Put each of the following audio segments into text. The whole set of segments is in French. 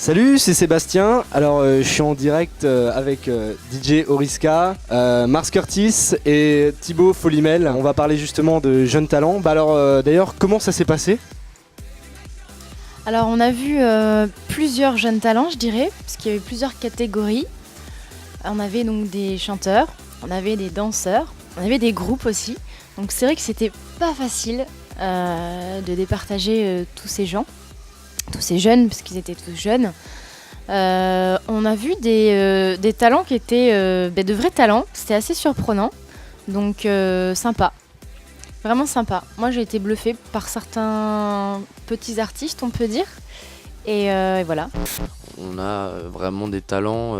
Salut, c'est Sébastien. Alors, je suis en direct avec DJ Oriska, Mars Curtis et Thibaut Folimel. On va parler justement de jeunes talents. D'ailleurs, comment ça s'est passé ? Alors, on a vu plusieurs jeunes talents, je dirais, parce qu'il y avait plusieurs catégories. On avait donc des chanteurs, on avait des danseurs, on avait des groupes aussi. Donc, c'est vrai que c'était pas facile de départager tous ces gens. Tous ces jeunes, parce qu'ils étaient tous jeunes. On a vu des talents qui étaient de vrais talents. C'était assez surprenant. Donc sympa. Vraiment sympa. Moi j'ai été bluffée par certains petits artistes, on peut dire. Et voilà. On a vraiment des talents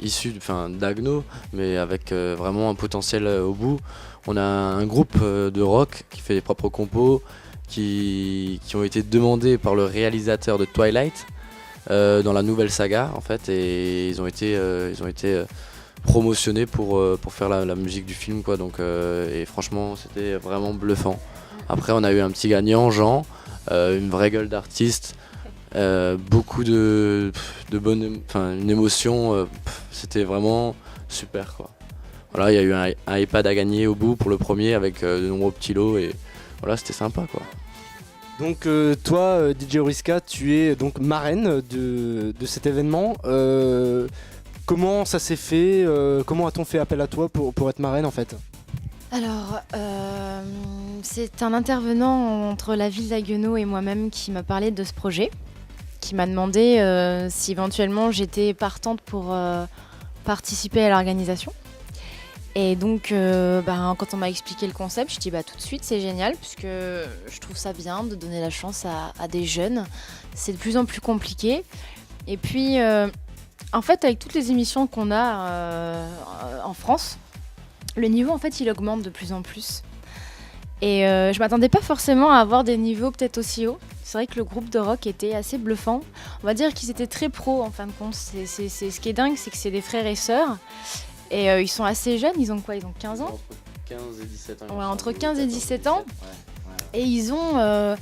issus d'Agno, mais avec vraiment un potentiel au bout. On a un groupe de rock qui fait des propres compos, qui ont été demandés par le réalisateur de Twilight dans la nouvelle saga en fait, et ils ont été promotionnés pour faire la musique du film quoi. Donc et franchement c'était vraiment bluffant. Après on a eu un petit gagnant, Jean, une vraie gueule d'artiste, beaucoup de bonne, une émotion, c'était vraiment super quoi. Voilà, il y a eu un iPad à gagner au bout pour le premier avec de nombreux petits lots et voilà, c'était sympa quoi. Donc toi, DJ Oriska, tu es donc marraine de cet événement. Comment ça s'est fait ? Comment a-t-on fait appel à toi pour être marraine en fait ? Alors, c'est un intervenant entre la ville d'Haguenau et moi-même qui m'a parlé de ce projet, qui m'a demandé si éventuellement j'étais partante pour participer à l'organisation. Et donc, quand on m'a expliqué le concept, je dis tout de suite, c'est génial, puisque je trouve ça bien de donner la chance à des jeunes. C'est de plus en plus compliqué. Et puis, en fait, avec toutes les émissions qu'on a en France, le niveau, en fait, il augmente de plus en plus. Et je m'attendais pas forcément à avoir des niveaux peut-être aussi hauts. C'est vrai que le groupe de rock était assez bluffant. On va dire qu'ils étaient très pros, en fin de compte. C'est ce qui est dingue, c'est que c'est des frères et sœurs. Et ils sont assez jeunes, ils ont quoi ? Ils ont 15 ans ? Entre 15 et 17 ans. Ouais, entre 15 et 17 ans. Ouais. Et ils ont un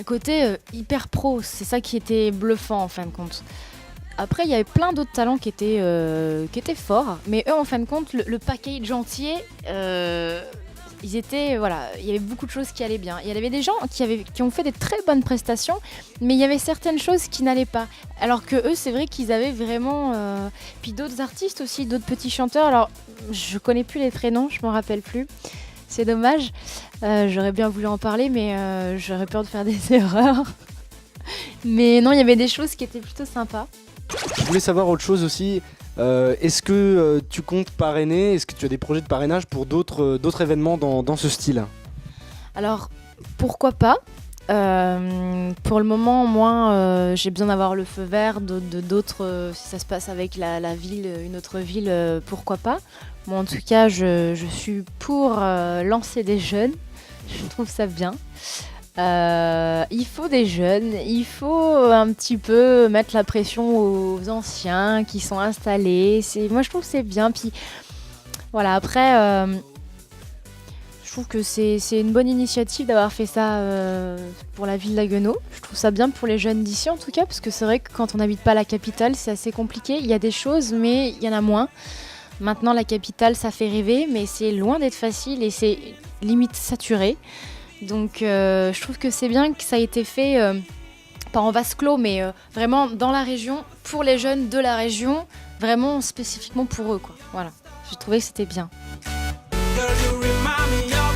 côté hyper pro. C'est ça qui était bluffant en fin de compte. Après, il y avait plein d'autres talents qui étaient forts. Mais eux, en fin de compte, le package entier, il y avait beaucoup de choses qui allaient bien. Il y avait des gens qui ont fait des très bonnes prestations, mais il y avait certaines choses qui n'allaient pas. Alors que eux, c'est vrai qu'ils avaient vraiment... Puis d'autres artistes aussi, d'autres petits chanteurs. Alors, je connais plus les prénoms, je m'en rappelle plus. C'est dommage. J'aurais bien voulu en parler, mais j'aurais peur de faire des erreurs. Mais non, il y avait des choses qui étaient plutôt sympas. Je voulais savoir autre chose aussi. Est-ce que tu comptes parrainer ? Est-ce que tu as des projets de parrainage pour d'autres événements dans ce style ? Alors, pourquoi pas ? Pour le moment, moi, j'ai besoin d'avoir le feu vert d'autres. Si ça se passe avec la ville, une autre ville, pourquoi pas ? Moi, en tout cas, je suis pour lancer des jeunes. Je trouve ça bien. Il faut des jeunes, il faut un petit peu mettre la pression aux anciens qui sont installés. Moi, je trouve que c'est bien. Puis voilà, après, je trouve que c'est une bonne initiative d'avoir fait ça pour la ville d'Haguenau. Je trouve ça bien pour les jeunes d'ici en tout cas, parce que c'est vrai que quand on n'habite pas la capitale, c'est assez compliqué. Il y a des choses, mais il y en a moins. Maintenant, la capitale, ça fait rêver, mais c'est loin d'être facile et c'est limite saturé. Donc je trouve que c'est bien que ça ait été fait, pas en vase clos, mais vraiment dans la région, pour les jeunes de la région, vraiment spécifiquement pour eux, quoi. Voilà, j'ai trouvé que c'était bien. Girl, you remind me of